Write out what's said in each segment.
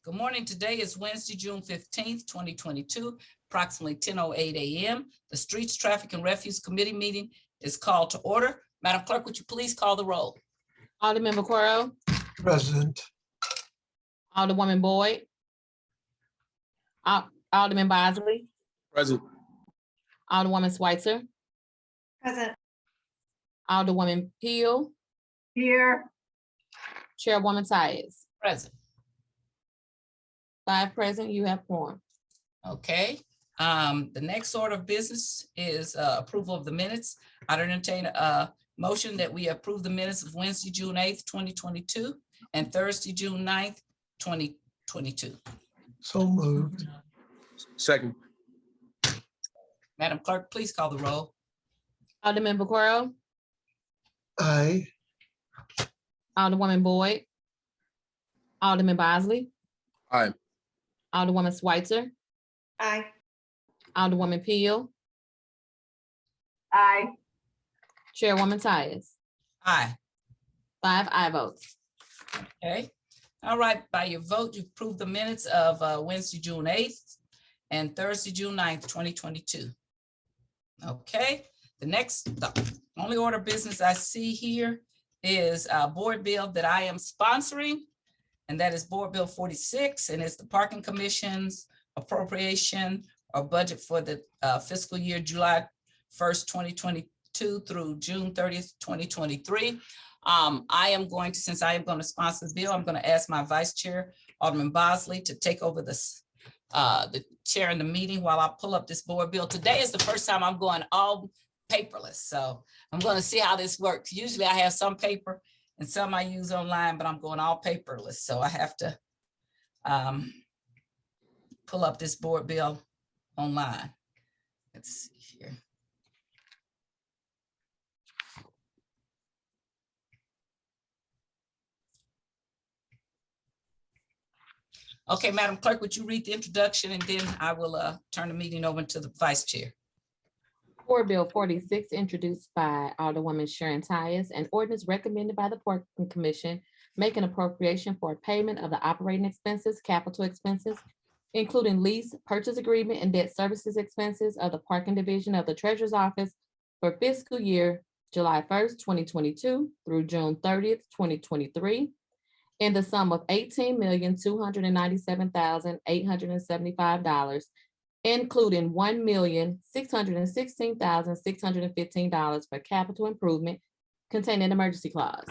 Good morning. Today is Wednesday, June 15th, 2022, approximately 10:08 a.m. The Streets, Traffic, and Refuse Committee meeting is called to order. Madam Clerk, would you please call the roll? Alderman Vaquero, Present. Alderwoman Boyd, Alderman Bosley, Present. Alderwoman Schweitzer, Present. Alderwoman Peel, Here. Chairwoman Tyus. Present. 5 present, you have quorum. Okay. The next order of business is approval of the minutes. I'd entertain a motion that we approve the minutes of Wednesday, June 8th, 2022, and Thursday, June 9th, 2022. So moved. Second. Madam Clerk, please call the roll. Alderman Vaquero, Aye. Alderwoman Boyd, Alderman Bosley, Aye. Alderwoman Schweitzer, Aye. Alderwoman Peel, Aye. Chairwoman Tyus. Aye. 5 aye votes. Okay. All right. By your vote, you approved the minutes of Wednesday, June 8th and Thursday, June 9th, 2022. Okay. The only order of business I see here is a board bill that I am sponsoring, and that is Board Bill 46, and it's the Parking Commission's appropriation or budget for the fiscal year July 1st, 2022 through June 30th, 2023. Since I am going to sponsor the bill, I'm going to ask my Vice Chair, Alderman Bosley, to take over this, the chair in the meeting while I pull up this board bill. Today is the first time I'm going all paperless, so I'm going to see how this works. Usually I have some paper and some I use online, but I'm going all paperless, so I have to pull up this board bill online. Let's see here. Okay, Madam Clerk, would you read the introduction, and then I will turn the meeting over to the Vice Chair. Board Bill 46, introduced by Alderwoman Sharon Tyus, an ordinance recommended by the Parking Commission, making appropriation for payment of the operating expenses, capital expenses, including lease, purchase agreement, and debt services expenses of the Parking Division of the Treasurer's Office for fiscal year July 1st, 2022 through June 30th, 2023, in the sum of $18,297,875, including $1,616,615 for capital improvement containing an emergency clause.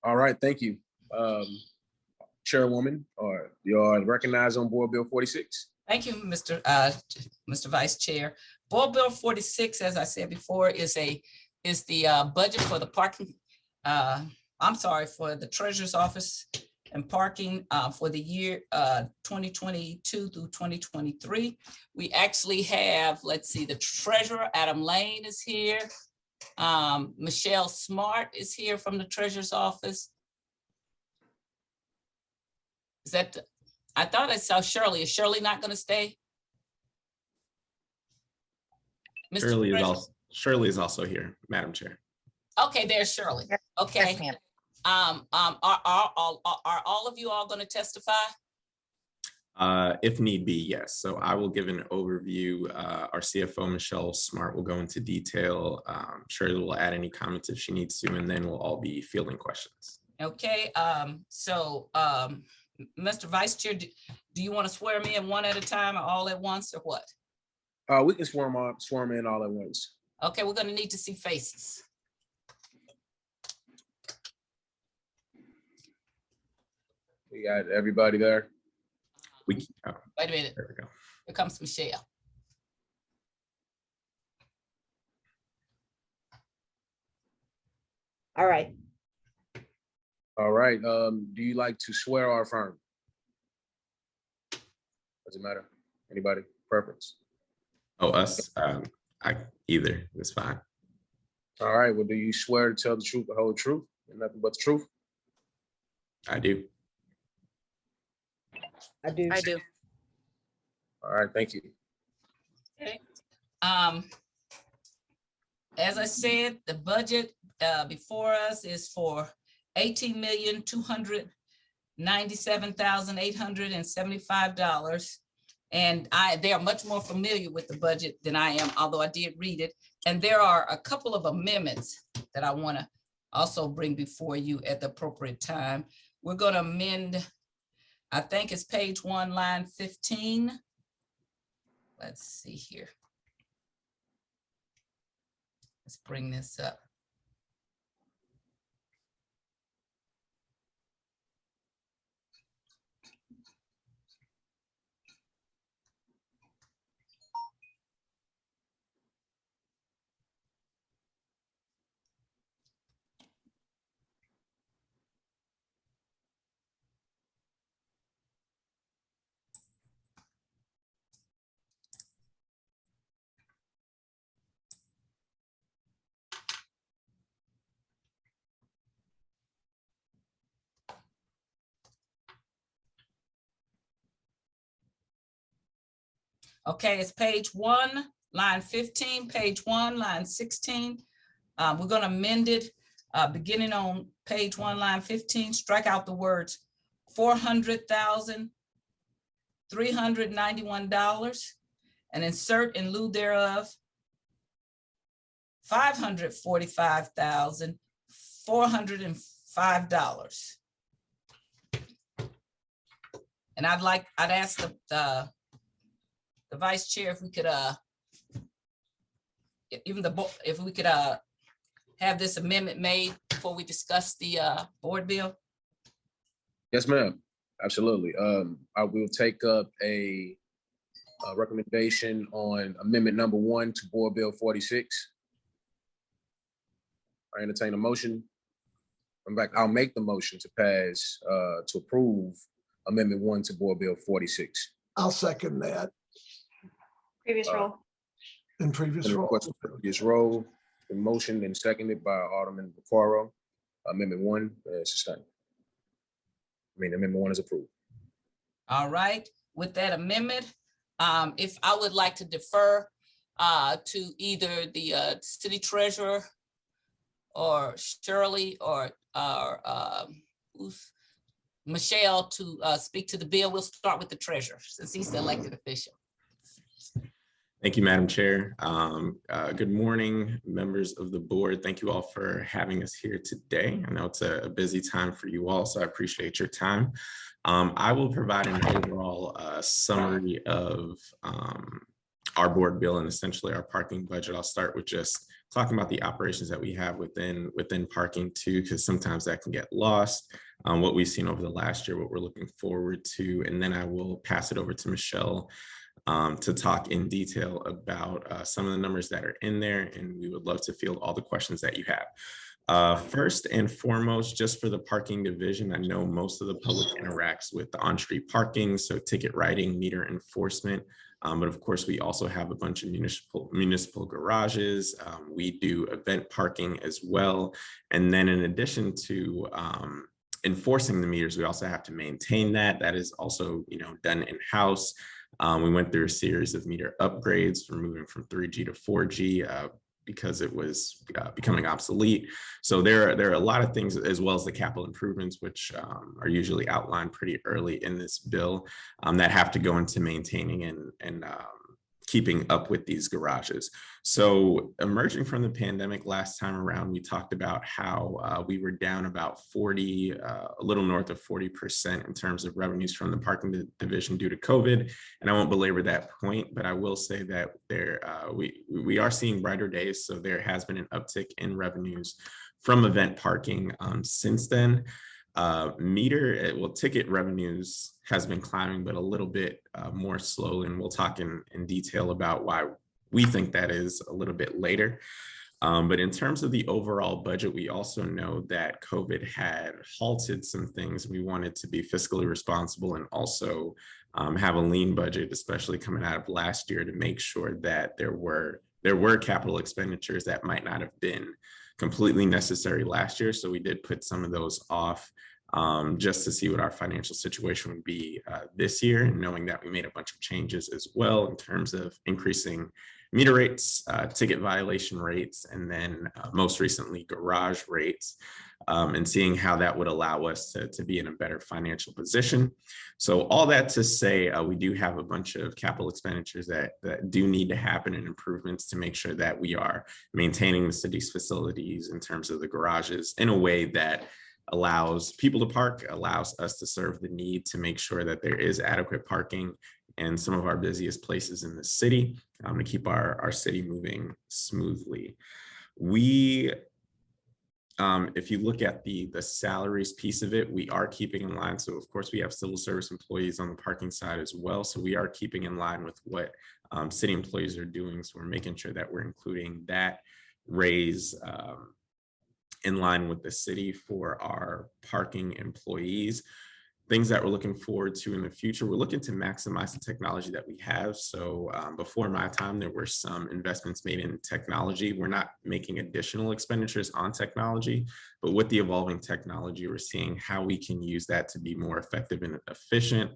All right, thank you. Chairwoman, you are recognized on Board Bill 46. Thank you, Mr. Vice Chair. Board Bill 46, as I said before, is the budget for the parking. For the Treasurer's Office and parking for the year 2022 through 2023. We actually have, let's see, the Treasurer, Adam Lane, is here. Michelle Smart is here from the Treasurer's Office. Is that, I thought I saw Shirley. Is Shirley not going to stay? Shirley is also here, Madam Chair. Okay, there's Shirley. Okay. Yes, ma'am. Are all of you all going to testify? If need be, yes. So I will give an overview. Our CFO, Michelle Smart, will go into detail. Shirley will add any comments if she needs to, and then we'll all be fielding questions. Okay, Mr. Vice Chair, do you want to swear me in one at a time or all at once, or what? We can swarm in all at once. Okay, we're going to need to see faces. We got everybody there. Wait a minute. There we go. Here comes Michelle. All right. All right. Do you like to swear or affirm? Does it matter? Anybody? Preference? Oh, us? Either is fine. All right. Well, do you swear to tell the truth, the whole truth, and nothing but the truth? I do. I do. All right. Thank you. Okay. As I said, the budget before us is for $18,297,875. And they are much more familiar with the budget than I am, although I did read it. And there are a couple of amendments that I want to also bring before you at the appropriate time. We're going to amend, I think it's page 1, line 15. Let's see here. Let's bring this up. Okay, it's page 1, line 15, page 1, line 16. We're going to amend it beginning on page 1, line 15, strike out the words $400,391 and insert in lieu thereof $545,405. And I'd ask the Vice Chair if we could if we could have this amendment made before we discuss the board bill. Yes, ma'am. Absolutely. I will take up a recommendation on amendment number 1 to Board Bill 46. I entertain a motion. In fact, I'll make the motion to pass, to approve amendment 1 to Board Bill 46. I'll second that Previous roll. in previous And role. request for previous roll, the motion and seconded by Alderman Vaccaro. Amendment 1 is sustained. Amendment 1 is approved. All right, with that amendment, if I would like to defer to either the city treasurer or Shirley or Michelle to speak to the bill. We'll start with the treasurer since he's the elected official. Thank you, Madam Chair. Good morning, members of the board. Thank you all for having us here today. I know it's a busy time for you all, so I appreciate your time. I will provide an overall summary of our board bill and essentially our parking budget. I'll start with just talking about the operations that we have within parking too, because sometimes that can get lost. What we've seen over the last year, what we're looking forward to, and then I will pass it over to Michelle to talk in detail about some of the numbers that are in there, and we would love to field all the questions that you have. First and foremost, just for the parking division, I know most of the public interacts with the on-street parking, so ticket writing, meter enforcement, but of course we also have a bunch of municipal garages. We do event parking as well, and then in addition to enforcing the meters, we also have to maintain that. That is also, done in-house. We went through a series of meter upgrades from moving from 3G to 4G because it was becoming obsolete. So there are a lot of things, as well as the capital improvements, which are usually outlined pretty early in this bill, that have to go into maintaining and keeping up with these garages. So emerging from the pandemic last time around, we talked about how we were down about 40, a little north of 40% in terms of revenues from the parking division due to COVID. And I won't belabor that point, but I will say that we are seeing brighter days. So there has been an uptick in revenues from event parking since then. Ticket revenues has been climbing, but a little bit more slowly, and we'll talk in detail about why we think that is a little bit later. But in terms of the overall budget, we also know that COVID had halted some things. We wanted to be fiscally responsible and also have a lean budget, especially coming out of last year, to make sure that there were capital expenditures that might not have been completely necessary last year. So we did put some of those off just to see what our financial situation would be this year, knowing that we made a bunch of changes as well in terms of increasing meter rates, ticket violation rates, and then most recently garage rates. and seeing how that would allow us to be in a better financial position. So all that to say, we do have a bunch of capital expenditures that do need to happen and improvements to make sure that we are maintaining the city's facilities in terms of the garages in a way that allows people to park, allows us to serve the need to make sure that there is adequate parking in some of our busiest places in the city, to keep our city moving smoothly. We, if you look at the salaries piece of it, we are keeping in line. So of course we have civil service employees on the parking side as well. So we are keeping in line with what city employees are doing. So we're making sure that we're including that raise in line with the city for our parking employees. Things that we're looking forward to in the future, we're looking to maximize the technology that we have. So before my time, there were some investments made in technology. We're not making additional expenditures on technology, but with the evolving technology, we're seeing how we can use that to be more effective and efficient.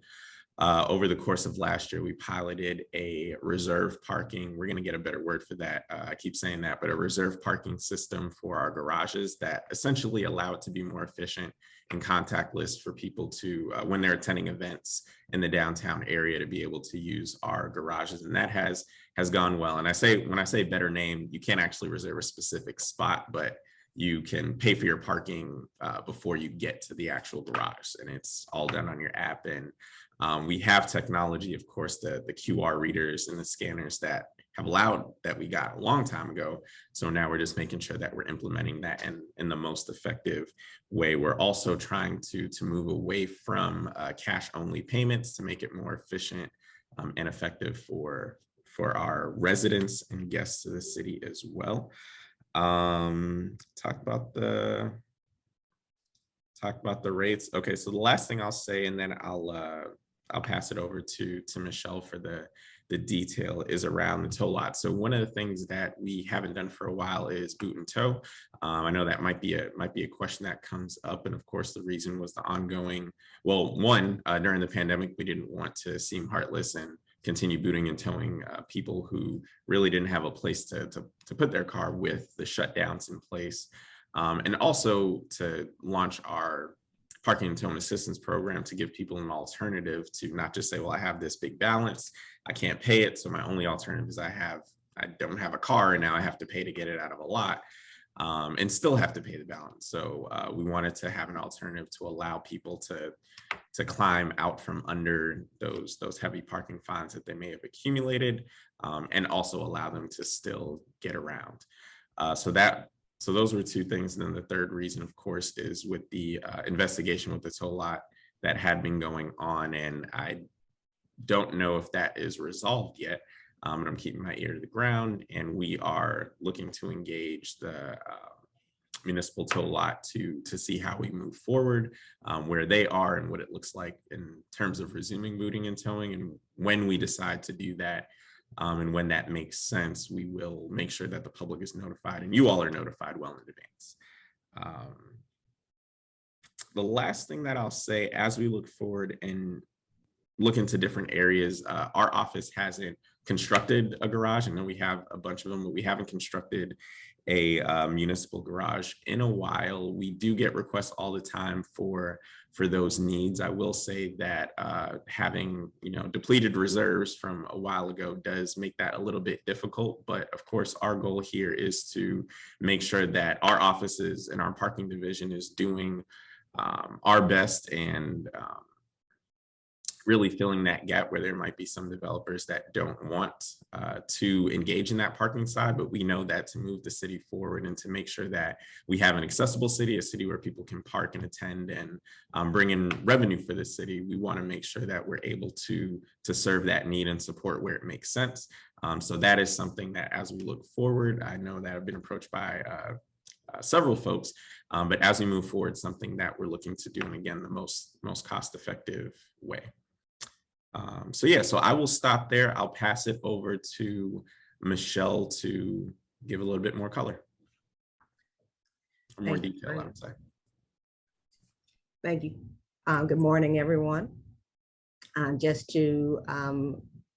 Over the course of last year, we piloted a reserve parking. We're going to get a better word for that. I keep saying that, but a reserve parking system for our garages that essentially allow it to be more efficient and contactless for people to, when they're attending events in the downtown area, to be able to use our garages. And that has gone well. And when I say better name, you can't actually reserve a specific spot, but you can pay for your parking before you get to the actual garage. And it's all done on your app. And we have technology, of course, the QR readers and the scanners that have allowed that we got a long time ago. So now we're just making sure that we're implementing that in the most effective way. We're also trying to move away from cash only payments to make it more efficient and effective for our residents and guests of the city as well. Talk about the rates. Okay, so the last thing I'll say, and then I'll pass it over to Michelle for the detail, is around the tow lot. So one of the things that we haven't done for a while is boot and tow. I know that might be a question that comes up, and of course the reason was the ongoing. Well, one, during the pandemic, we didn't want to seem heartless and continue booting and towing people who really didn't have a place to put their car with the shutdowns in place, and also to launch our parking and towing assistance program to give people an alternative to not just say, well, I have this big balance, I can't pay it, so my only alternative is I don't have a car and now I have to pay to get it out of a lot, and still have to pay the balance. So we wanted to have an alternative to allow people to climb out from under those heavy parking fines that they may have accumulated, and also allow them to still get around. So those were two things. And then the third reason, of course, is with the investigation with the tow lot that had been going on. And I don't know if that is resolved yet. And I'm keeping my ear to the ground. And we are looking to engage the municipal tow lot to see how we move forward, where they are and what it looks like in terms of resuming booting and towing. And when we decide to do that, and when that makes sense, we will make sure that the public is notified and you all are notified well in advance. The last thing that I'll say, as we look forward and look into different areas, our office hasn't constructed a garage. I know we have a bunch of them, but we haven't constructed a municipal garage in a while. We do get requests all the time for those needs. I will say that having depleted reserves from a while ago does make that a little bit difficult. But of course, our goal here is to make sure that our offices and our parking division is doing our best and really filling that gap where there might be some developers that don't want to engage in that parking side. But we know that to move the city forward and to make sure that we have an accessible city, a city where people can park and attend and bring in revenue for the city, we want to make sure that we're able to serve that need and support where it makes sense. So that is something that as we look forward, I know that I've been approached by several folks, but as we move forward, something that we're looking to do, and again, the most cost-effective way. So I will stop there. I'll pass it over to Michelle to give a little bit more color, or more detail, I would say. Thank you. Good morning, everyone. Just to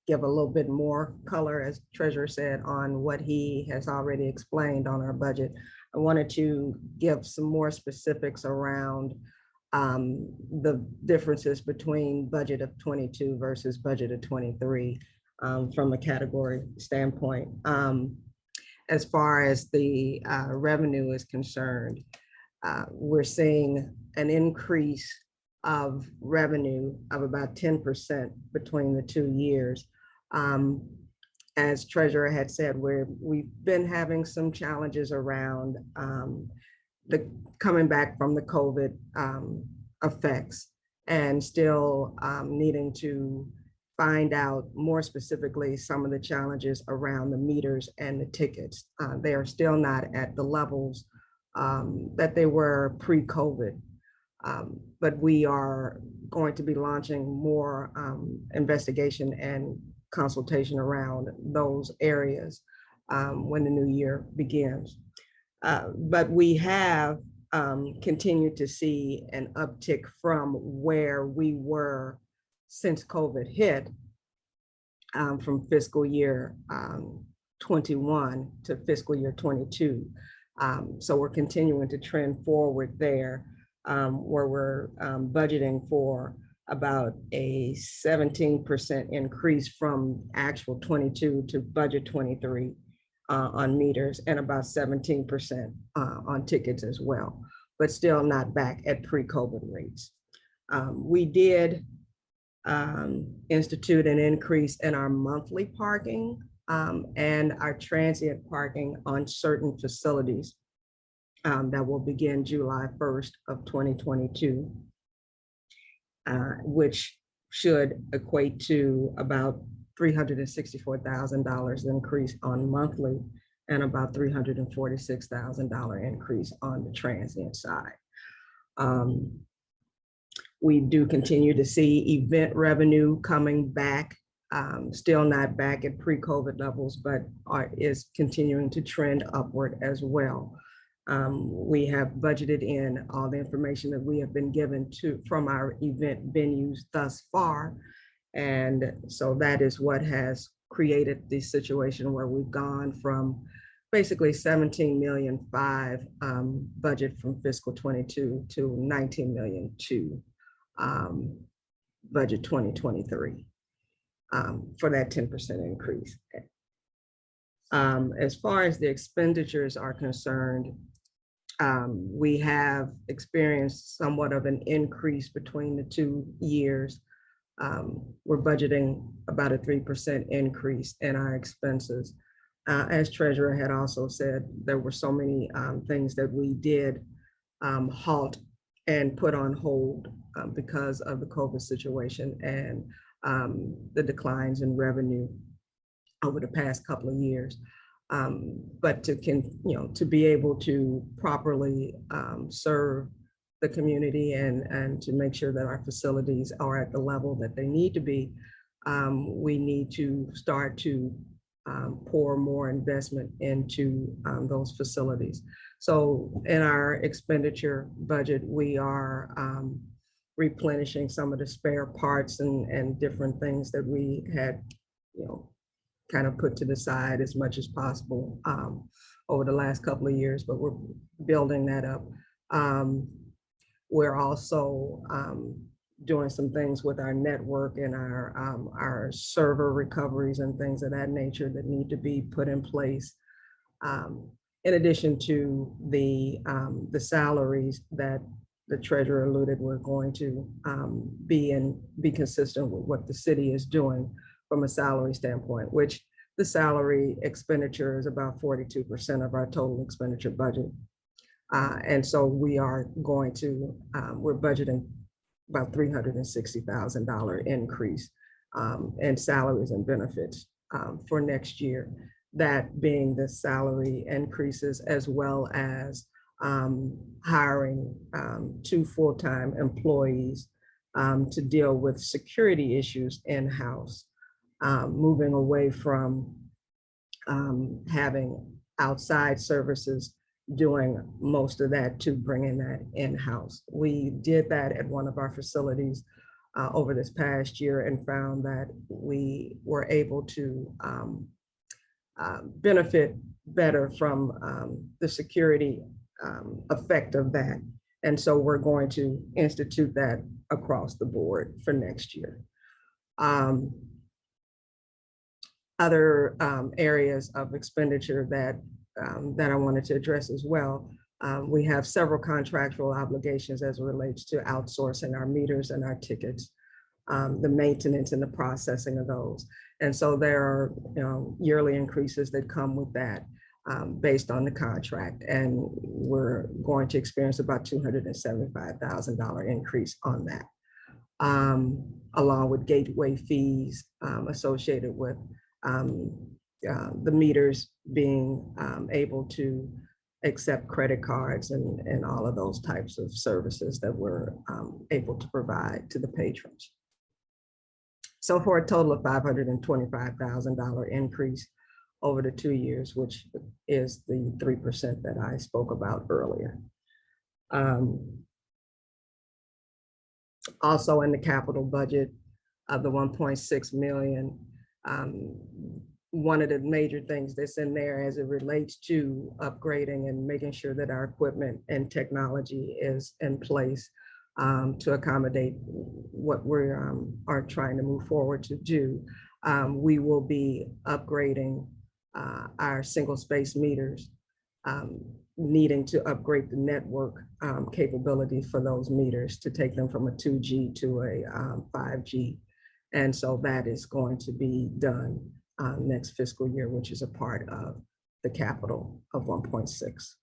give a little bit more color, as Treasurer said, on what he has already explained on our budget. I wanted to give some more specifics around the differences between budget of 22 versus budget of 23 from a category standpoint. As far as the revenue is concerned, we're seeing an increase of revenue of about 10% between the 2 years. As Treasurer had said, we've been having some challenges around the coming back from the COVID effects, and still needing to find out more specifically some of the challenges around the meters and the tickets. They are still not at the levels that they were pre-COVID. But we are going to be launching more investigation and consultation around those areas when the new year begins. But we have continued to see an uptick from where we were since COVID hit, from fiscal year 21 to fiscal year 22. So we're continuing to trend forward there, where we're budgeting for about a 17% increase from actual 22 to budget 23 on meters, and about 17% on tickets as well, but still not back at pre-COVID rates. We did institute an increase in our monthly parking and our transient parking on certain facilities that will begin July 1st of 2022, which should equate to about $364,000 increase on monthly, and about $346,000 increase on the transient side. We do continue to see event revenue coming back, still not back at pre-COVID levels, but is continuing to trend upward as well. We have budgeted in all the information that we have been given from our event venues thus far. And so that is what has created the situation where we've gone from basically 17.5 million budget from fiscal 22 to 19 million to budget 2023 for that 10% increase. As far as the expenditures are concerned, we have experienced somewhat of an increase between the 2 years. We're budgeting about a 3% increase in our expenses. As Treasurer had also said, there were so many things that we did halt and put on hold because of the COVID situation and the declines in revenue over the past couple of years. But to be able to properly serve the community and to make sure that our facilities are at the level that they need to be, we need to start to pour more investment into those facilities. So in our expenditure budget, we are replenishing some of the spare parts and different things that we had, kind of put to the side as much as possible over the last couple of years, but we're building that up. We're also doing some things with our network and our server recoveries and things of that nature that need to be put in place. In addition to the salaries that the Treasurer alluded, we're going to be consistent with what the city is doing from a salary standpoint, which the salary expenditure is about 42% of our total expenditure budget. And so we are going to, we're budgeting about $360,000 increase in salaries and benefits for next year. That being the salary increases, as well as hiring 2 full-time employees to deal with security issues in-house, moving away from having outside services doing most of that to bringing that in-house. We did that at one of our facilities over this past year and found that we were able to benefit better from the security effect of that. And so we're going to institute that across the board for next year. Other areas of expenditure that I wanted to address as well. We have several contractual obligations as it relates to outsourcing our meters and our tickets, the maintenance and the processing of those. And so there are, yearly increases that come with that based on the contract. And we're going to experience about $275,000 increase on that, along with gateway fees associated with the meters being able to accept credit cards and all of those types of services that we're able to provide to the patrons. So for a total of $525,000 increase over the 2 years, which is the 3% that I spoke about earlier. Also in the capital budget of the 1.6 million, one of the major things that's in there as it relates to upgrading and making sure that our equipment and technology is in place to accommodate what we are trying to move forward to do. We will be upgrading our single space meters, needing to upgrade the network capability for those meters to take them from a 2G to a 5G. And so that is going to be done next fiscal year, which is a part of the capital of 1.6.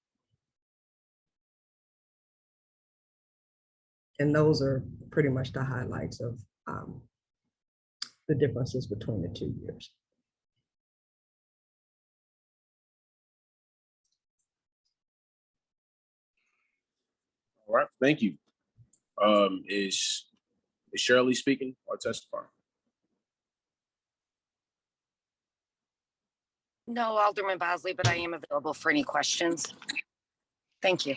And those are pretty much the highlights of the differences between the 2 years. All right, thank you. Is Shirley speaking or testifying? No, Alderman Bosley, but I am available for any questions. Thank you.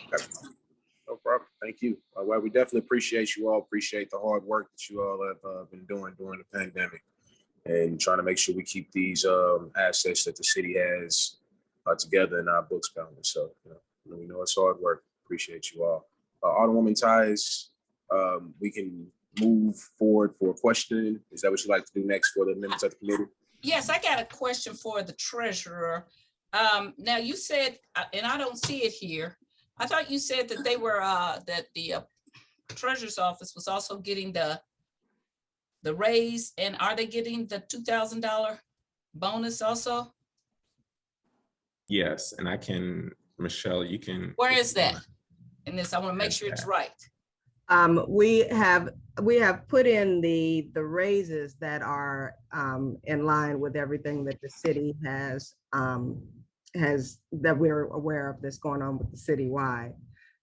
No problem. Thank you. Well, we definitely appreciate you all. Appreciate the hard work that you all have been doing during the pandemic and trying to make sure we keep these assets that the city has together in our books balance. So, we know it's hard work. Appreciate you all. Alderwoman Tyus, we can move forward for questioning. Is that what you'd like to do next for the members of the committee? Yes, I got a question for the treasurer. Now you said, and I don't see it here, I thought you said that they were, that the treasurer's office was also getting the raise, and are they getting the $2,000 bonus also? Yes, and I can, Michelle, you can. Where is that in this? I want to make sure it's right. We have put in the raises that are in line with everything that the city has that we're aware of that's going on with the citywide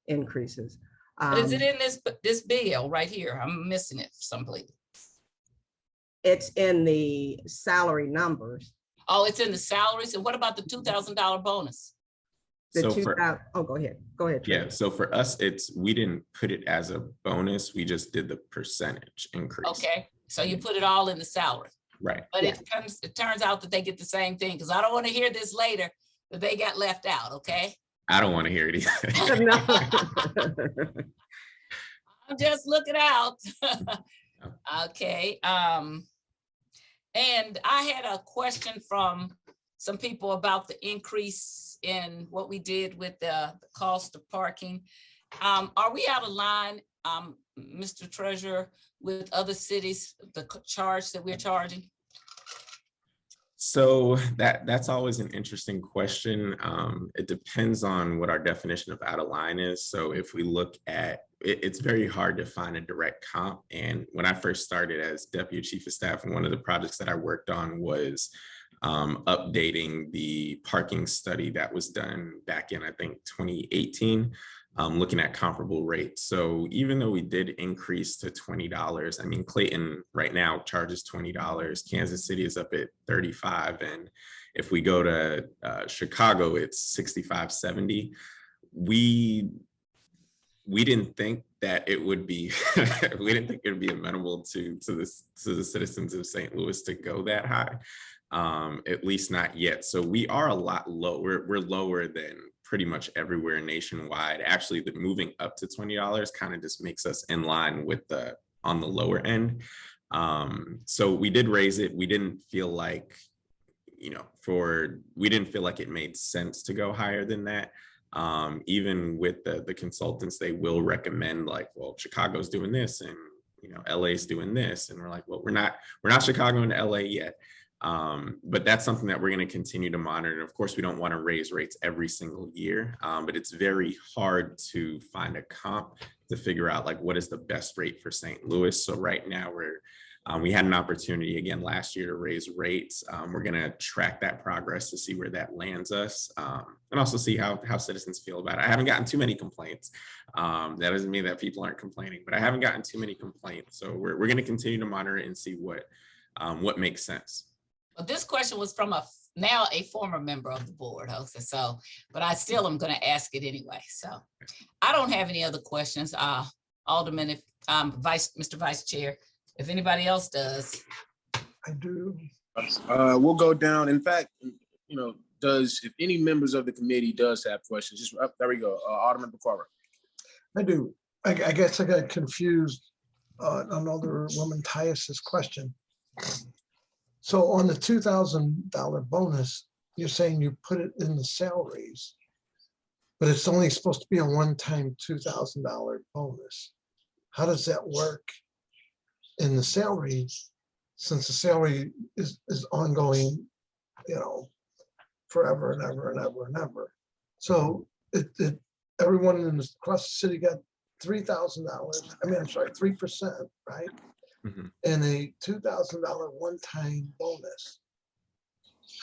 increases. But is it in this bill right here? I'm missing it someplace. It's in the salary numbers. Oh, it's in the salaries. And what about the $2,000 bonus? The So go ahead. Go ahead. Yeah, so for us, we didn't put it as a bonus. We just did the percentage increase. Okay, so you put it all in the salary. Right. But Yeah. it turns out that they get the same thing, because I don't want to hear this later that they got left out, okay? I don't want to hear it either. No. I'm just looking out. Okay, and I had a question from some people about the increase in what we did with the cost of parking. Are we out of line, Mr. Treasurer, with other cities, the charge that we're charging? So that's always an interesting question. It depends on what our definition of out of line is. So if we look at it, it's very hard to find a direct comp. And when I first started as Deputy Chief of Staff, one of the projects that I worked on was updating the parking study that was done back in, I think, 2018, looking at comparable rates. So even though we did increase to $20, I mean, Clayton right now charges $20, Kansas City is up at $35. And if we go to Chicago, it's $65.70. We didn't think that it would be, we didn't think it would be amenable to the citizens of St. Louis to go that high, at least not yet. So we are a lot lower. We're lower than pretty much everywhere nationwide. Actually, the moving up to $20 kind of just makes us in line with on the lower end. So we did raise it. We didn't feel like, we didn't feel like it made sense to go higher than that. Even with the consultants, they will recommend like, well, Chicago's doing this and LA's doing this. And we're like, well, we're not Chicago and LA yet. But that's something that we're going to continue to monitor. And of course, we don't want to raise rates every single year, but it's very hard to find a comp to figure out like what is the best rate for St. Louis. So right now we had an opportunity again last year to raise rates. We're going to track that progress to see where that lands us, and also see how citizens feel about it. I haven't gotten too many complaints. That doesn't mean that people aren't complaining, but I haven't gotten too many complaints. So we're going to continue to monitor it and see what makes sense. Well, this question was from now a former member of the board, Jose. So, but I still am going to ask it anyway. So I don't have any other questions. Alderman, if Mr. Vice Chair, if anybody else does. I do. We'll go down. In fact, if any members of the committee does have questions, just there we go. Alderman Bakara. I do. I guess I got confused on Alderwoman Tyus's question. So on the $2,000 bonus, you're saying you put it in the salaries, but it's only supposed to be a one-time $2,000 bonus. How does that work in the salaries, since the salary is ongoing, forever and ever and ever and ever? So everyone across the city got $3,000. I mean, I'm sorry, 3%, right? Mm-hmm. And a $2,000 one-time bonus.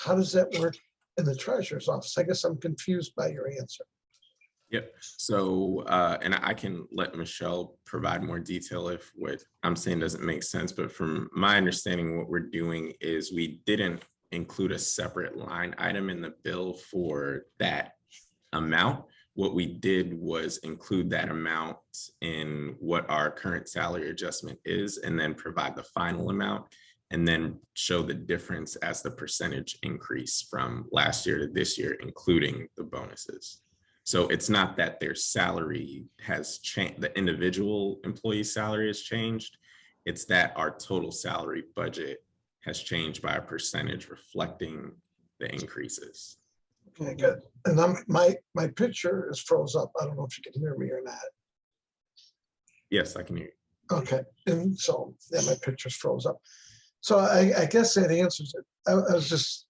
How does that work in the treasurer's office? I guess I'm confused by your answer. Yep. So, and I can let Michelle provide more detail if what I'm saying doesn't make sense. But from my understanding, what we're doing is we didn't include a separate line item in the bill for that amount. What we did was include that amount in what our current salary adjustment is, and then provide the final amount, and then show the difference as the percentage increase from last year to this year, including the bonuses. So it's not that their salary has changed, the individual employee's salary has changed. It's that our total salary budget has changed by a percentage reflecting the increases. Okay, good. And my picture is froze up. I don't know if you can hear me or not. Yes, I can hear you. Okay, and so yeah, my picture's froze up. So I guess that answers it. I was just,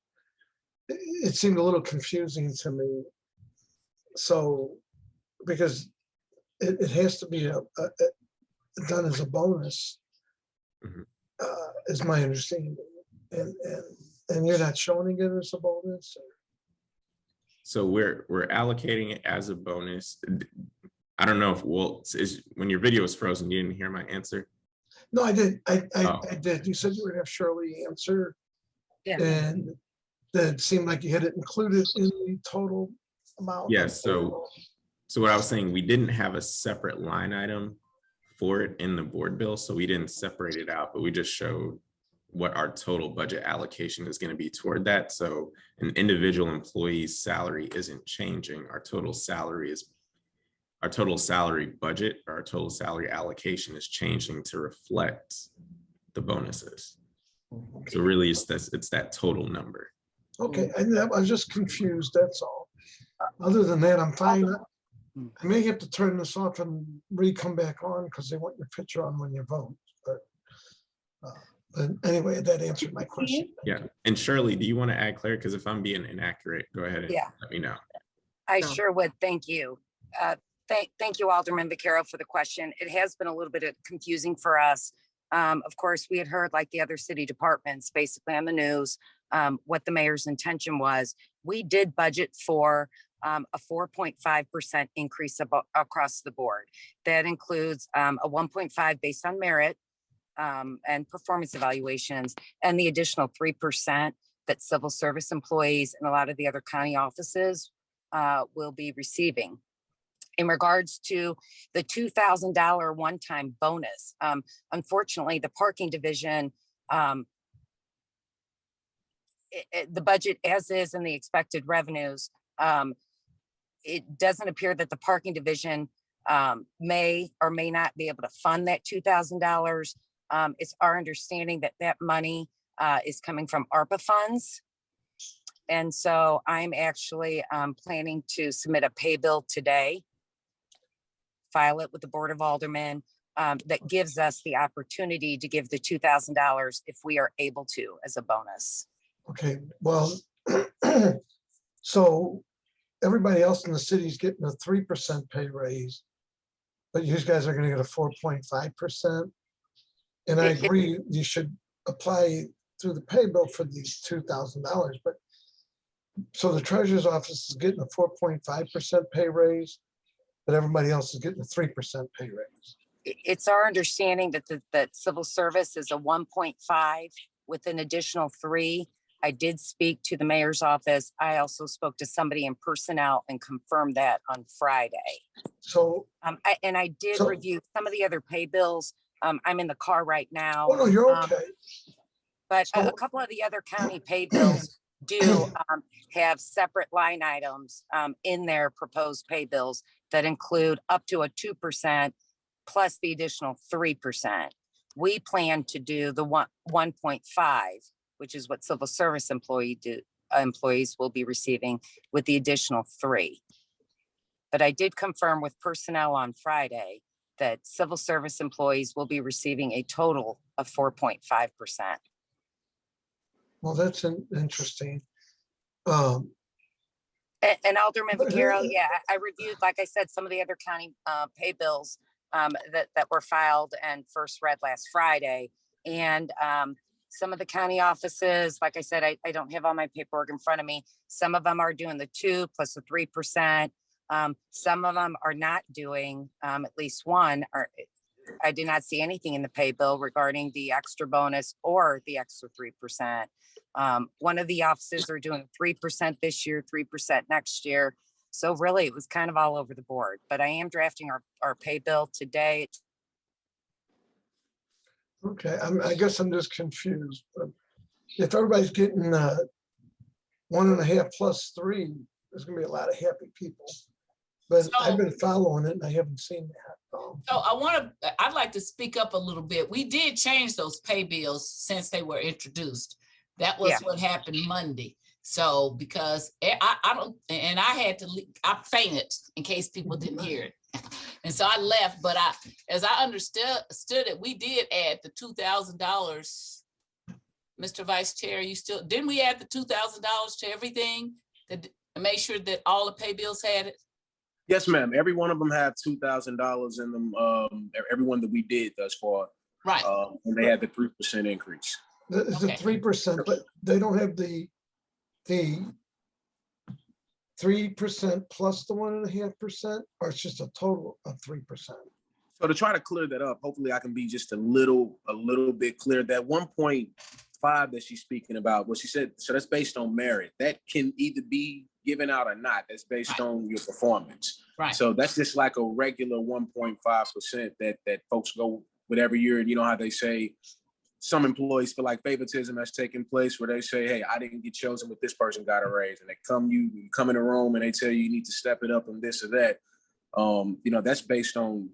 it seemed a little confusing to me. So, because it has to be done as a bonus, is my understanding, and you're not showing it as a bonus. Or? So we're allocating it as a bonus. I don't know if when your video was frozen, you didn't hear my answer. No, I did. I did. You said you were going to have Shirley answer. Yeah. And that seemed like you had it included in the total amount. Yes. So what I was saying, we didn't have a separate line item for it in the board bill. So we didn't separate it out, but we just showed what our total budget allocation is going to be toward that. So an individual employee's salary isn't changing. Our total salary budget, or our total salary allocation is changing to reflect the bonuses. So really it's that total number. Okay, I was just confused, that's all. Other than that, I'm fine. I may have to turn this off and come back on because they want your picture on when you vote. But anyway, that answered my question. Yeah, and Shirley, do you want to add, Claire? Because if I'm being inaccurate, go ahead and let me know. I No. sure would. Thank you. Thank you, Alderman Vaquero, for the question. It has been a little bit confusing for us. Of course, we had heard, like the other city departments, basically on the news, what the mayor's intention was. We did budget for a 4.5% increase across the board. That includes a 1.5 based on merit and performance evaluations, and the additional 3% that civil service employees and a lot of the other county offices will be receiving. In regards to the $2,000 one-time bonus, unfortunately, the parking division, the budget as is and the expected revenues, it doesn't appear that the parking division may or may not be able to fund that $2,000. It's our understanding that that money is coming from ARPA funds. And so I'm actually planning to submit a pay bill today, file it with the Board of Aldermen, that gives us the opportunity to give the $2,000 if we are able to as a bonus. Okay, well, so everybody else in the city is getting a 3% pay raise, but you guys are gonna get a 4.5%. And I agree, you should apply through the pay bill for these $2,000, but so the treasurer's office is getting a 4.5% pay raise, but everybody else is getting a 3% pay raise. It's our understanding that that civil service is a 1.5 with an additional 3. I did speak to the mayor's office. I also spoke to somebody in personnel and confirmed that on Friday. So, I did So- review some of the other pay bills. I'm in the car right now. oh no, you're okay. But a So- couple of the other county pay bills do have separate line items in their proposed pay bills that include up to a 2% plus the additional 3%. We plan to do the 1.5, which is what civil service employees will be receiving with the additional 3. But I did confirm with personnel on Friday that civil service employees will be receiving a total of 4.5%. Well, that's interesting. And Alderman Vaquero, yeah, I reviewed, like I said, some of the other county pay bills that were filed and first read last Friday. And some of the county offices, like I said, I don't have all my paperwork in front of me. Some of them are doing the 2 plus the 3%. Some of them are not doing, at least one, I did not see anything in the pay bill regarding the extra bonus or the extra 3%. One of the offices are doing 3% this year, 3% next year. So really, it was kind of all over the board. But I am drafting our pay bill today. Okay, I guess I'm just confused. But if everybody's getting 1.5 plus 3, there's gonna be a lot of happy people. But I've been following it and I haven't seen that. So I'd like to speak up a little bit. We did change those pay bills since they were introduced. That was what happened Monday. So because I don't, and I had to, I fainted in case people didn't hear it. And so I left, but as I understood it, we did add the $2,000. Mr. Vice Chair, didn't we add the $2,000 to everything to make sure that all the pay bills had it? Yes, ma'am. Every one of them have $2,000 in them. Everyone that we did thus far. Right. And they had the 3% increase. It's the 3%, but they don't have the 3% plus the 1.5%, or it's just a total of 3%. So to try to clear that up, hopefully I can be just a little bit clear. That 1.5 that she's speaking about, what she said, so that's based on merit. That can either be given out or not. That's based on your performance. Right. So that's just like a regular 1.5% that folks go with every year. And you know how they say some employees feel like favoritism has taken place, where they say, hey, I didn't get chosen, but this person got a raise. And you come in a room and they tell you need to step it up and this or that. That's based on,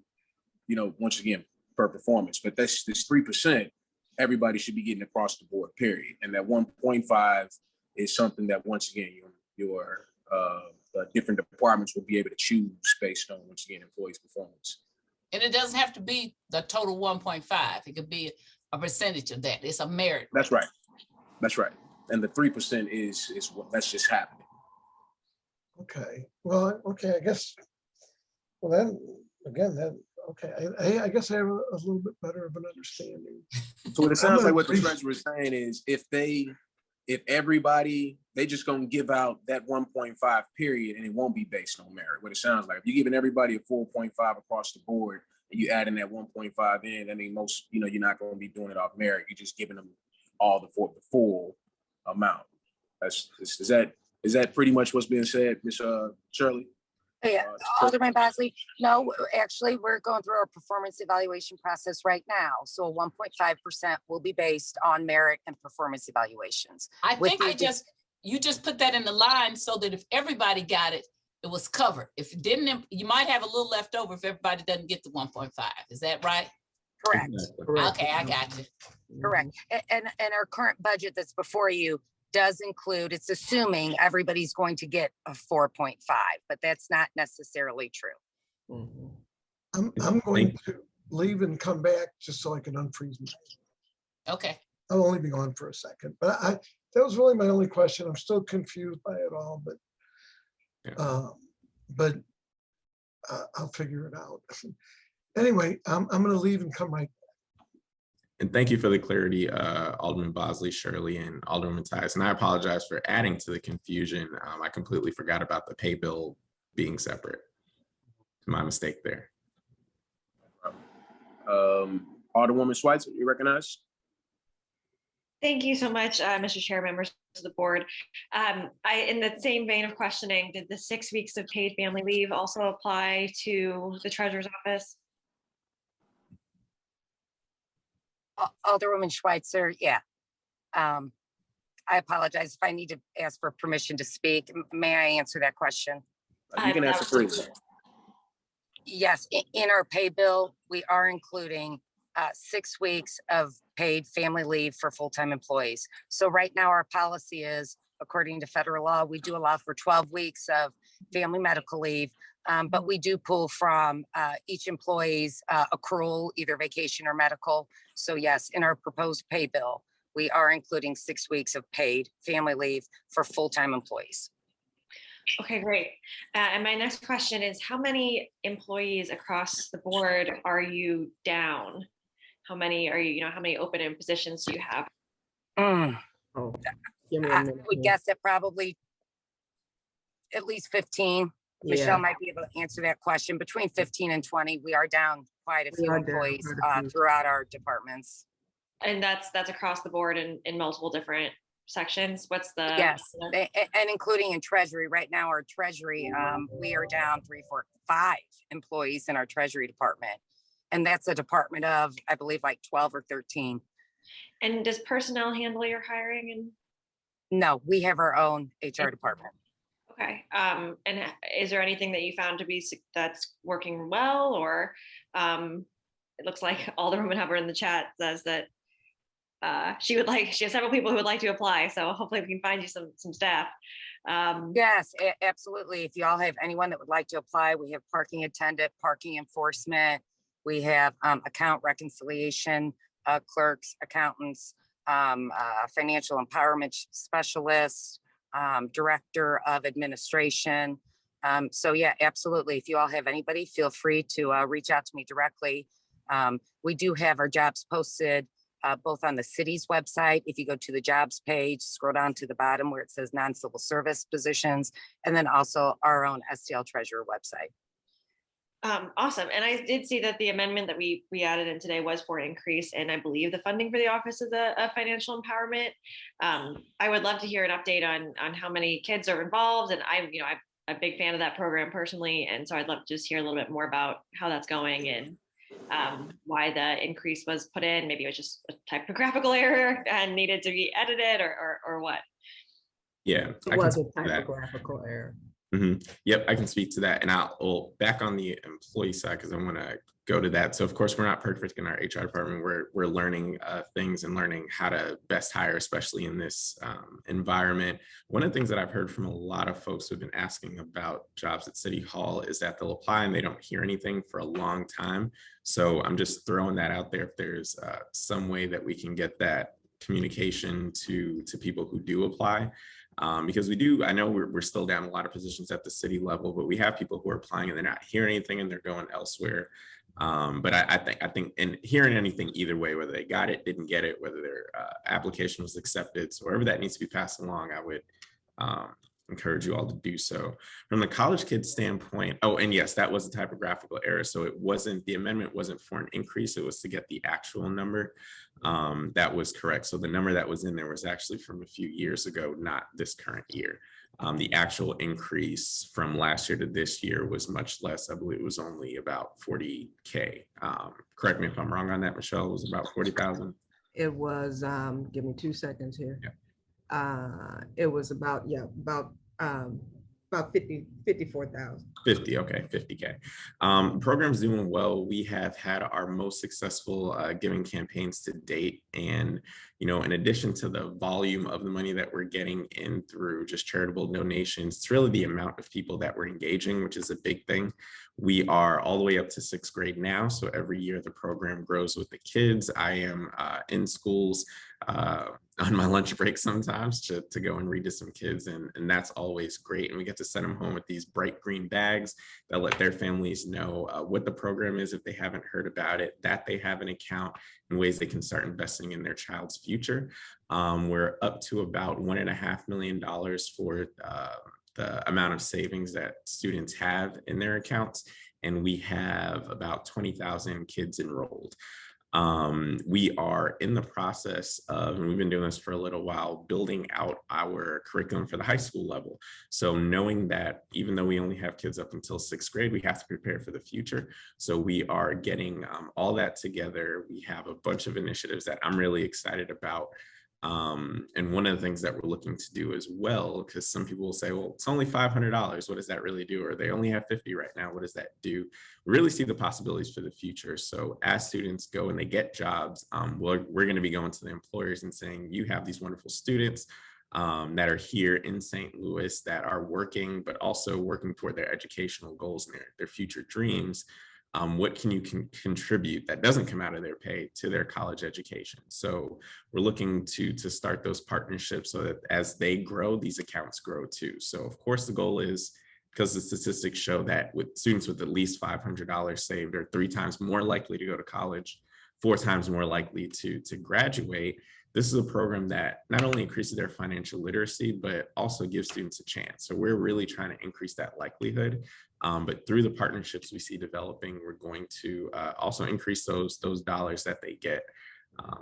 once again, per performance. But this 3%, everybody should be getting across the board, period. And that 1.5 is something that, once again, your different departments will be able to choose based on, once again, employees' performance. And it doesn't have to be the total 1.5. It could be a percentage of that. It's a merit. That's right. That's right. And the 3% is that's just happening. Okay, well, okay, I guess, well, then, again, okay, I guess I have a little bit better of an understanding. So it sounds like what the treasurer is saying is if everybody, they just gonna give out that 1.5 period, and it won't be based on merit. What it sounds like, if you're giving everybody a 4.5 across the board, and you add in that 1.5 in, I mean, most, you're not gonna be doing it off merit. You're just giving them all the full amount. Is that pretty much what's being said, Ms. Shirley? Yeah, Alderman Bosley, no, actually, we're going through our performance evaluation process right now. So 1.5% will be based on merit and performance evaluations. I With think the- you just put that in the line so that if everybody got it, it was covered. If it didn't, you might have a little left over if everybody doesn't get the 1.5. Is that right? Correct, Correct. Okay, I got you. correct. And our current budget that's before you does include, it's assuming everybody's going to get a 4.5, but that's not necessarily true. Mhm. I'm going to leave and come back just so I can unfreeze my. Okay. I'll only be gone for a second, but that was really my only question. I'm still confused by it all, but Yeah. I'll figure it out. Anyway, I'm going to leave and come right. And thank you for the clarity, Alderman Bosley, Shirley, and Alderwoman Tyus. And I apologize for adding to the confusion. I completely forgot about the pay bill being separate. My mistake there. Alderwoman Schweitzer, you recognize? Thank you so much, Mr. Chair, members of the board. In the same vein of questioning, did the 6 weeks of paid family leave also apply to the treasurer's office? Alderwoman Schweitzer, yeah. I apologize if I need to ask for permission to speak. May I answer that question? You can answer freely. Yes, in our pay bill, we are including 6 weeks of paid family leave for full-time employees. So right now our policy is, according to federal law, we do allow for 12 weeks of family medical leave, but we do pull from each employee's accrual, either vacation or medical. So yes, in our proposed pay bill, we are including 6 weeks of paid family leave for full-time employees. Okay, great. And my next question is, how many employees across the board are you down? How many are you, how many open positions do you have? Oh, give me a I minute would here. guess that probably at least 15. Yeah. Michelle might be able to answer that question. Between 15 and 20, we are down quite a We few are down employees quite a few. throughout our departments. And that's across the board in multiple different sections. What's the? Yes, and including in Treasury. Right now, our Treasury, we are down 3, 4, 5 employees in our Treasury department. And that's a department of, I believe, like 12 or 13. And does personnel handle your hiring? And No, we have our own HR department. okay. And is there anything that you found to be that's working well, or it looks like Alderwoman Hubbard in the chat says that she has several people who would like to apply. So hopefully we can find you some staff. Yes, absolutely. If you all have anyone that would like to apply, we have parking attendant, parking enforcement. We have account reconciliation clerks, accountants, financial empowerment specialists, director of administration. So yeah, absolutely. If you all have anybody, feel free to reach out to me directly. We do have our jobs posted both on the city's website. If you go to the jobs page, scroll down to the bottom where it says non-civil service positions, and then also our own STL Treasurer website. Awesome. And I did see that the amendment that we added in today was for an increase in, I believe, the funding for the Office of Financial Empowerment. I would love to hear an update on how many kids are involved. And I'm a big fan of that program personally. And so I'd love to just hear a little bit more about how that's going and why the increase was put in. Maybe it was just a typographical error and needed to be edited or what? Yeah, It was a typographical error. Yep, I can speak to that. And I'll back on the employee side because I want to go to that. So of course, we're not perfect in our HR department. We're learning things and learning how to best hire, especially in this environment. One of the things that I've heard from a lot of folks who've been asking about jobs at City Hall is that they'll apply and they don't hear anything for a long time. So I'm just throwing that out there. If there's some way that we can get that communication to people who do apply. Because I know we're still down a lot of positions at the city level, but we have people who are applying and they're not hearing anything and they're going elsewhere. But I think and hearing anything either way, whether they got it, didn't get it, whether their application was accepted, so wherever that needs to be passed along, I would encourage you all to do so. From the college kids standpoint, oh, and yes, that was a typographical error. So the amendment wasn't for an increase, it was to get the actual number. That was correct. So the number that was in there was actually from a few years ago, not this current year. The actual increase from last year to this year was much less. I believe it was only about 40K. Correct me if I'm wrong on that, Michelle. It was about 40,000. It was, give me 2 seconds here. Yeah. It was about 54,000. 50, okay, 50K. Program's doing well. We have had our most successful giving campaigns to date. And, you know, in addition to the volume of the money that we're getting in through just charitable donations, it's really the amount of people that we're engaging, which is a big thing. We are all the way up to 6th grade now. So every year the program grows with the kids. I am in schools on my lunch break sometimes to go and read to some kids, and that's always great. And we get to send them home with these bright green bags that let their families know what the program is if they haven't heard about it, that they have an account, and ways they can start investing in their child's future. We're up to about $1.5 million for the amount of savings that students have in their accounts, and we have about 20,000 kids enrolled. We are in the process of, and we've been doing this for a little while, building out our curriculum for the high school level. So knowing that even though we only have kids up until 6th grade, we have to prepare for the future. So we are getting all that together. We have a bunch of initiatives that I'm really excited about. And one of the things that we're looking to do as well, because some people will say, well, it's only $500. What does that really do? Or they only have 50 right now. What does that do? We really see the possibilities for the future. So as students go and they get jobs, we're going to be going to the employers and saying, you have these wonderful students that are here in St. Louis that are working, but also working toward their educational goals and their future dreams. What can you contribute that doesn't come out of their pay to their college education? So we're looking to start those partnerships so that as they grow, these accounts grow too. So of course the goal is, because the statistics show that with students with at least $500 saved are 3 times more likely to go to college, 4 times more likely to graduate. This is a program that not only increases their financial literacy, but also gives students a chance. So we're really trying to increase that likelihood. But through the partnerships we see developing, we're going to also increase those dollars that they get.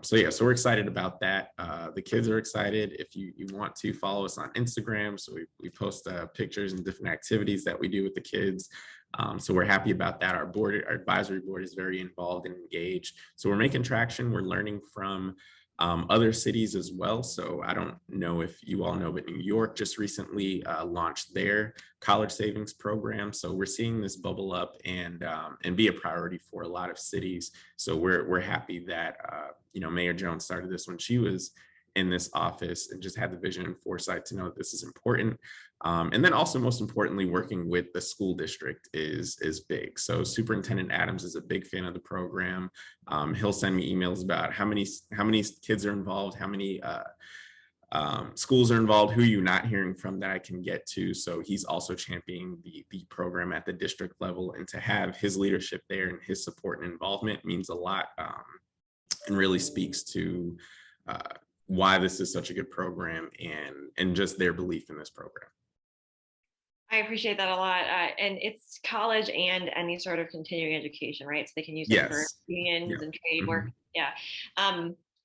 So we're excited about that. The kids are excited. If you want to follow us on Instagram, so we post pictures and different activities that we do with the kids. So we're happy about that. Our advisory board is very involved and engaged. So we're making traction. We're learning from other cities as well. So I don't know if you all know, but New York just recently launched their college savings program. So we're seeing this bubble up and be a priority for a lot of cities. So we're happy that Mayor Jones started this when she was in this office and just had the vision and foresight to know that this is important. And then also, most importantly, working with the school district is big. So Superintendent Adams is a big fan of the program. He'll send me emails about how many kids are involved, how many schools are involved, who you're not hearing from that I can get to. So he's also championing the program at the district level, and to have his leadership there and his support and involvement means a lot, and really speaks to why this is such a good program and just their belief in this program. I appreciate that a lot. And it's college and any sort of continuing education, right? So they can use it for unions and trade work.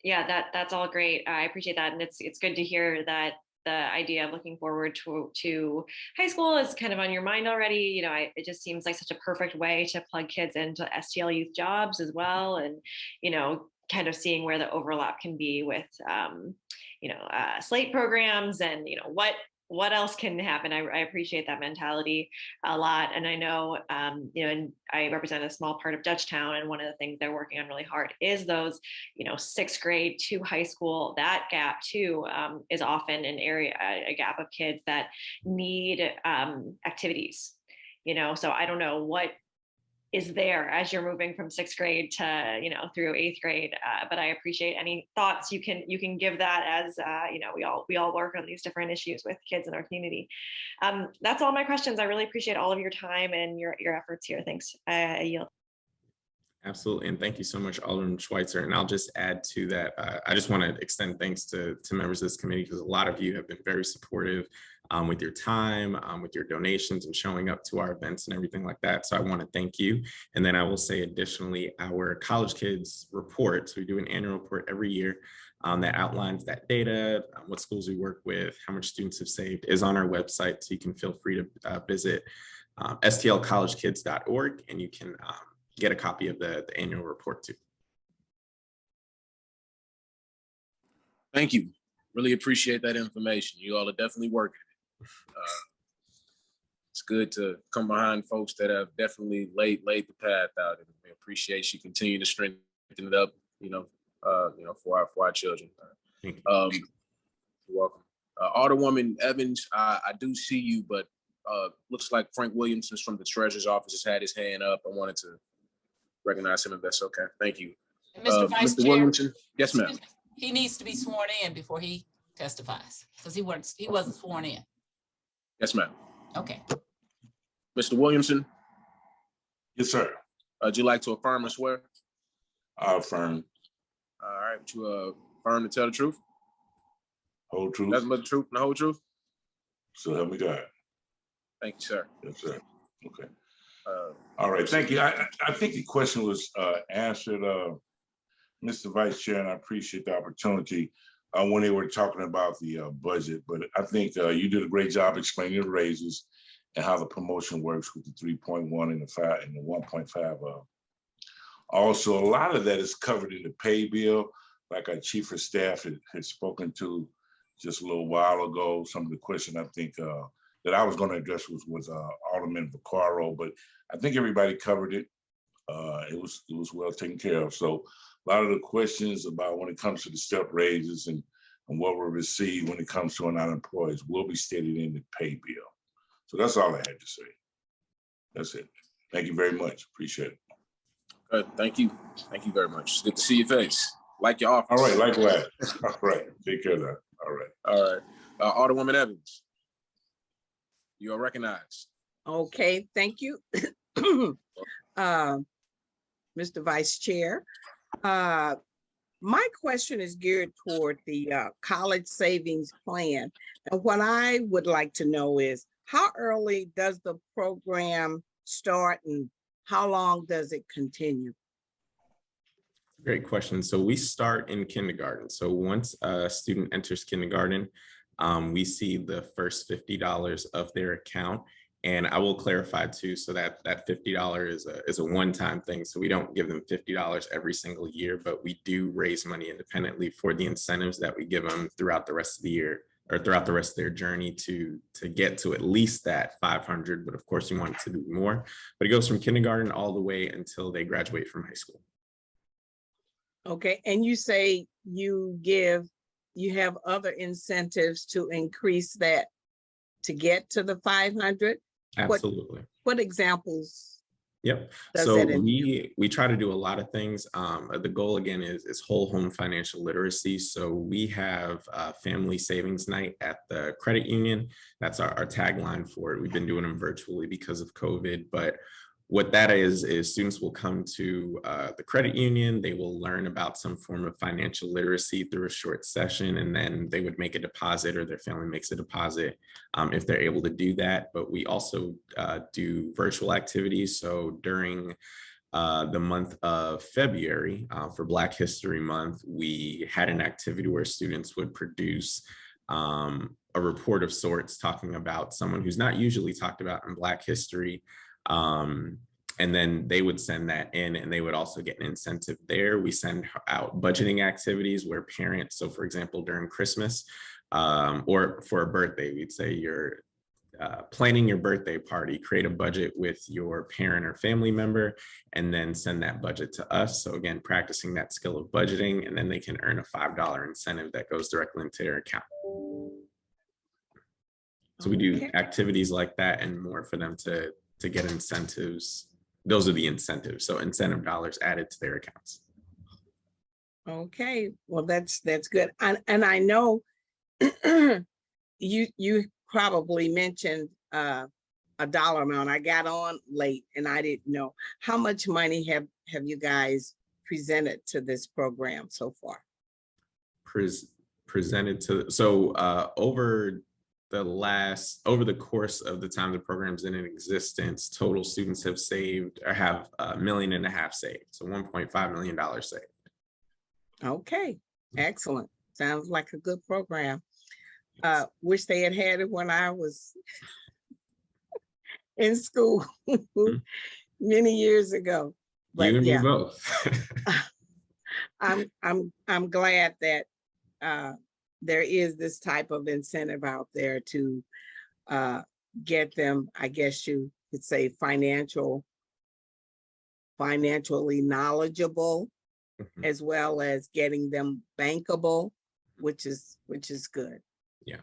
That's all great. I appreciate that. And it's good to hear that the idea of looking forward to high school is kind of on your mind already. It just seems like such a perfect way to plug kids into STL youth jobs as well. And, kind of seeing where the overlap can be with, slate programs and, what else can happen. I appreciate that mentality a lot. And I know, and I represent a small part of Dutchtown, and one of the things they're working on really hard is those, 6th grade to high school. That gap too is often a gap of kids that need activities, so I don't know what is there as you're moving from 6th grade to, through 8th grade. But I appreciate any thoughts you can give that as, we all work on these different issues with kids in our community. That's all my questions. I really appreciate all of your time and your efforts here. Thanks. I yield. Absolutely. And thank you so much, Alderman Schweitzer. And I'll just add to that. I just want to extend thanks to members of this committee, because a lot of you have been very supportive with your time, with your donations and showing up to our events and everything like that. So I want to thank you. And then I will say additionally, our college kids report, so we do an annual report every year. that outlines that data, what schools we work with, how much students have saved, is on our website. So you can feel free to visit stlcollegekids.org, and you can get a copy of the annual report too. Thank you. Really appreciate that information. You all are definitely working it. It's good to come behind folks that have definitely laid the path out, and we appreciate you continue to strengthen it up, for our children. Thank you. You're welcome. Alderwoman Evans, I do see you, but looks like Frank Williamson from the Treasurer's Office has had his hand up. I wanted to recognize him if that's okay. Thank you. Mr. Vice Mr. Chair, Williamson? Yes, ma'am. he needs to be sworn in before he testifies, because he wasn't sworn in. Yes, ma'am. Okay. Mr. Williamson, Yes, sir. would you like to affirm or swear? I affirm. All right, would you affirm to tell the truth? Whole truth. Nothing but the truth and the whole truth? So help me God. Thank you, sir. Yes, sir. Okay. Uh, All right. Thank you. I think the question was answered, Mr. Vice Chair, and I appreciate the opportunity when they were talking about the budget. But I think you did a great job explaining the raises and how the promotion works with the 3.1 and the 5 and the 1.5. Also, a lot of that is covered in the pay bill, like our chief of staff had spoken to just a little while ago. Some of the question I think that I was going to address was Alderman Vaccaro, but I think everybody covered it. It was well taken care of. So a lot of the questions about when it comes to the step raises and what we receive when it comes to our employees will be stated in the pay bill. So that's all I had to say. That's it. Thank you very much. Appreciate it. Good. Thank you. Thank you very much. It's good to see your face. Like your office. All right, likewise. All right. Take care of that. All right. All right. Alderwoman Evans, you are recognized. Okay, thank you. Mr. Vice Chair. My question is geared toward the college savings plan. And what I would like to know is, how early does the program start and how long does it continue? Great question. So we start in kindergarten. So once a student enters kindergarten, we see the first $50 of their account. And I will clarify too, so that $50 is a one-time thing. So we don't give them $50 every single year, but we do raise money independently for the incentives that we give them throughout the rest of the year, or throughout the rest of their journey to get to at least that 500. But of course, we want it to do more. But it goes from kindergarten all the way until they graduate from high school. Okay, and you say you have other incentives to increase that to get to the 500? Absolutely. What examples? Yep. Does So that we try to do a lot of things. The goal again is whole home financial literacy. So we have family savings night at the credit union. That's our tagline for it. We've been doing them virtually because of COVID, but what that is students will come to the credit union. They will learn about some form of financial literacy through a short session, and then they would make a deposit, or their family makes a deposit if they're able to do that. But we also do virtual activities. So during the month of February for Black History Month, we had an activity where students would produce a report of sorts talking about someone who's not usually talked about in Black history. And then they would send that in, and they would also get an incentive there. We send out budgeting activities where parents, so for example, during Christmas or for a birthday, we'd say you're planning your birthday party, create a budget with your parent or family member, and then send that budget to us. So again, practicing that skill of budgeting, and then they can earn a $5 incentive that goes directly into their account. So we do activities like that and more for them to get incentives. Those are the incentives. So incentive dollars added to their accounts. Okay, well, that's good. And I know you probably mentioned a dollar amount. I got on late and I didn't know. How much money have you guys presented to this program so far? Presented to, so over the course of the time the program's in existence, total students have saved or have $1.5 million saved. So $1.5 million saved. Okay, excellent. Sounds like a good program. Wish they had it when I was in school many years ago. You But and me yeah, both. I'm glad that there is this type of incentive out there to get them, I guess you could say, financially knowledgeable, Mhm. as well as getting them bankable, which is good. Yeah.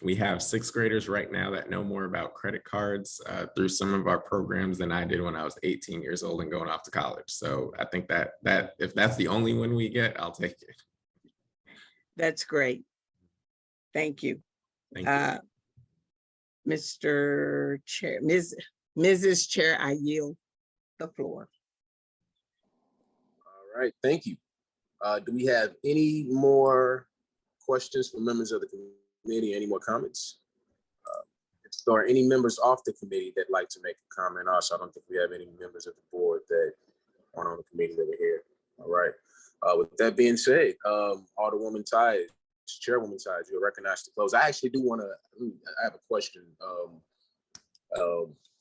We have sixth graders right now that know more about credit cards through some of our programs than I did when I was 18 years old and going off to college. So I think that if that's the only one we get, I'll take it. That's great. Thank you. Thank you. Mr. Chair, Mrs. Chair, I yield the floor. All right, thank you. Do we have any more questions from members of the committee? Any more comments? If there are any members off the committee that like to make a comment also, I don't think we have any members of the board that aren't on the committee that are here. All right. With that being said, Alderwoman Tyus, Chairwoman Tyus, you're recognized to close. I actually do want to, I have a question.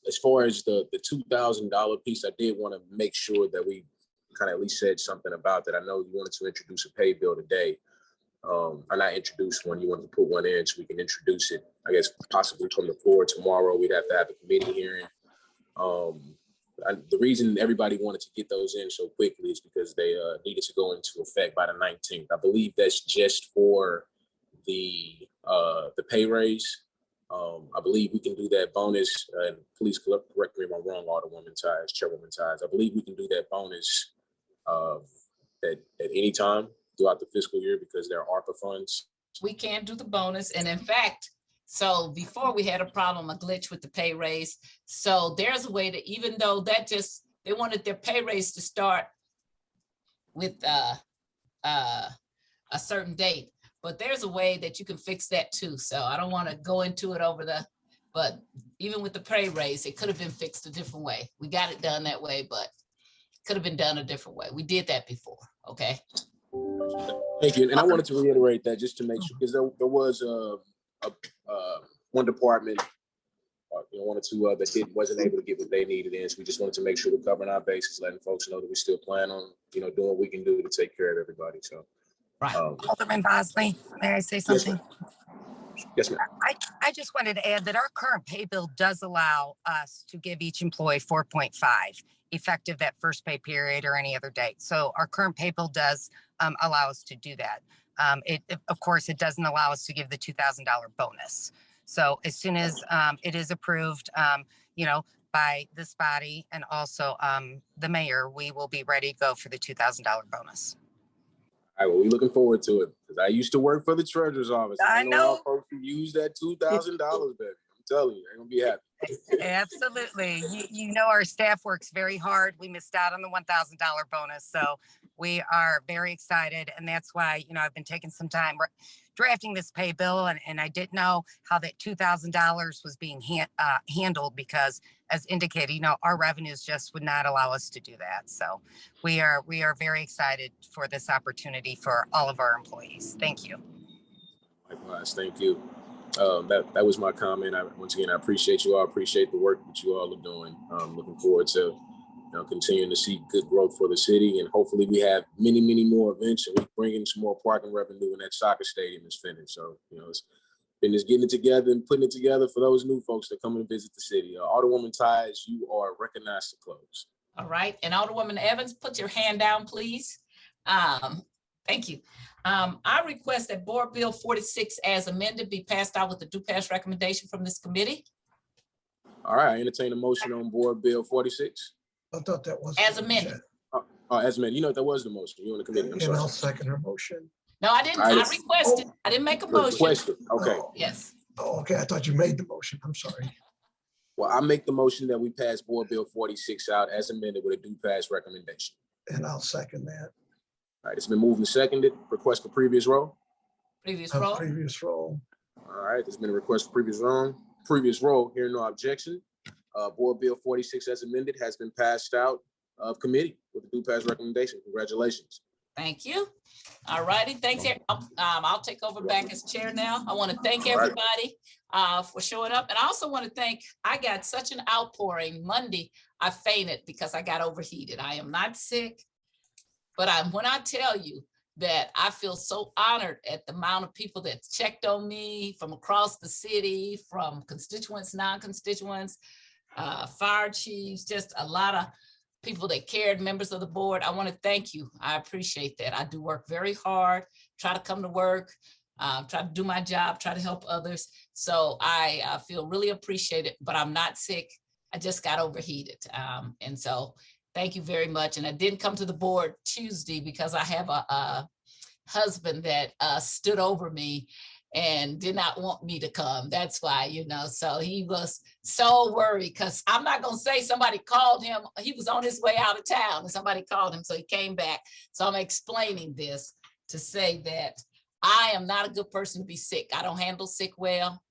As far as the $2,000 piece, I did want to make sure that we kind of at least said something about that. I know you wanted to introduce a pay bill today. Or not introduce one, you wanted to put one in so we can introduce it, I guess, possibly from the floor tomorrow. We'd have to have a committee hearing. The reason everybody wanted to get those in so quickly is because they needed to go into effect by the 19th. I believe that's just for the pay raise. I believe we can do that bonus, and please correct me if I'm wrong, Alderwoman Tyus, Chairwoman Tyus. I believe we can do that bonus at any time throughout the fiscal year because there are ARPA funds. We can do the bonus. And in fact, so before we had a problem, a glitch with the pay raise. So there's a way to, even though that just, they wanted their pay raise to start with a certain date, but there's a way that you can fix that too. So I don't want to go into it but even with the pay raise, it could have been fixed a different way. We got it done that way, but could have been done a different way. We did that before, okay? Thank you. And I wanted to reiterate that just to make sure, because there was one department, one or two that wasn't able to get what they needed in. So we just wanted to make sure we're covering our bases, letting folks know that we still plan on, doing what we can do to take care of everybody. So, right. Alderman Bosley, may I say something? Yes, ma'am. I just wanted to add that our current pay bill does allow us to give each employee 4.5 effective that first pay period or any other date. So our current pay bill does allow us to do that. Of course, it doesn't allow us to give the $2,000 bonus. So as soon as it is approved, by this body and also the mayor, we will be ready to go for the $2,000 bonus. All right, well, we're looking forward to it because I used to work for the treasurer's office. I know. How folks can use that $2,000, baby. I'm telling you, they're gonna be happy. Absolutely. You know, our staff works very hard. We missed out on the $1,000 bonus. So we are very excited. And that's why, I've been taking some time drafting this pay bill. And I didn't know how that $2,000 was being handled because as indicated, our revenues just would not allow us to do that. So we are very excited for this opportunity for all of our employees. Thank you. Likewise, thank you. That was my comment. Once again, I appreciate you all. Appreciate the work that you all are doing. Looking forward to continuing to see good growth for the city, and hopefully we have many, many more events, and we bring in some more parking revenue when that soccer stadium is finished. So it's been just getting it together and putting it together for those new folks that come and visit the city. Alderwoman Tyus, you are recognized to close. All right, and Alderwoman Evans, put your hand down, please. Thank you. I request that Board Bill 46 as amended be passed out with the due pass recommendation from this committee. All right, I entertain a motion on Board Bill 46. I thought that was. As amended. As amended. That was the motion. You on the committee. I'm And sorry. I'll second her motion. No, I didn't. I requested. I didn't make a motion. Requested. Okay. Oh. Yes. Oh, okay, I thought you made the motion. I'm sorry. Well, I make the motion that we pass Board Bill 46 out as amended with a due pass recommendation. And I'll second that. All right, it's been moved and seconded. Request for previous roll. Previous roll. Previous roll. All right, there's been a request for previous roll. Hearing no objection. Board Bill 46 as amended has been passed out of committee with a due pass recommendation. Congratulations. Thank you. All righty, thanks. I'll take over back as chair now. I want to thank everybody for showing up. And I also want to thank, I got such an outpouring Monday. I fainted because I got overheated. I am not sick, but when I tell you that I feel so honored at the amount of people that checked on me from across the city, from constituents, non-constituents, fire chiefs, just a lot of people that cared, members of the board. I want to thank you. I appreciate that. I do work very hard, try to come to work, try to do my job, try to help others. So I feel really appreciated, but I'm not sick. I just got overheated. And so thank you very much. And I didn't come to the board Tuesday because I have a husband that stood over me and did not want me to come. That's why, so he was so worried because I'm not going to say somebody called him. He was on his way out of town and somebody called him. So he came back. So I'm explaining this to say that I am not a good person to be sick. I don't handle sick well.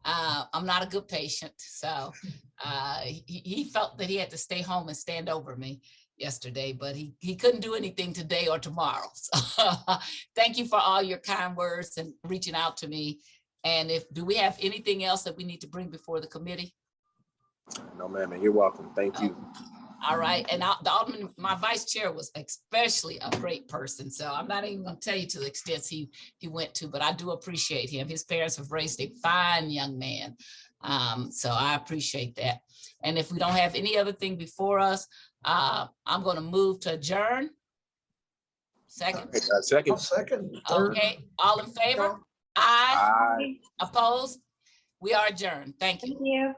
I'm not a good patient. So he felt that he had to stay home and stand over me yesterday, but he couldn't do anything today or tomorrow. So thank you for all your kind words and reaching out to me. And do we have anything else that we need to bring before the committee? No, ma'am, you're welcome. Thank you. All right. And the Alderman, my vice chair, was especially a great person. So I'm not even going to tell you to the extent he went to, but I do appreciate him. His parents have raised a fine young man. So I appreciate that. And if we don't have any other thing before us, I'm going to move to adjourn. Second. Second. Second. Third. Okay. All in favor? Aye. Opposed? We are adjourned. Thank you. Thank you.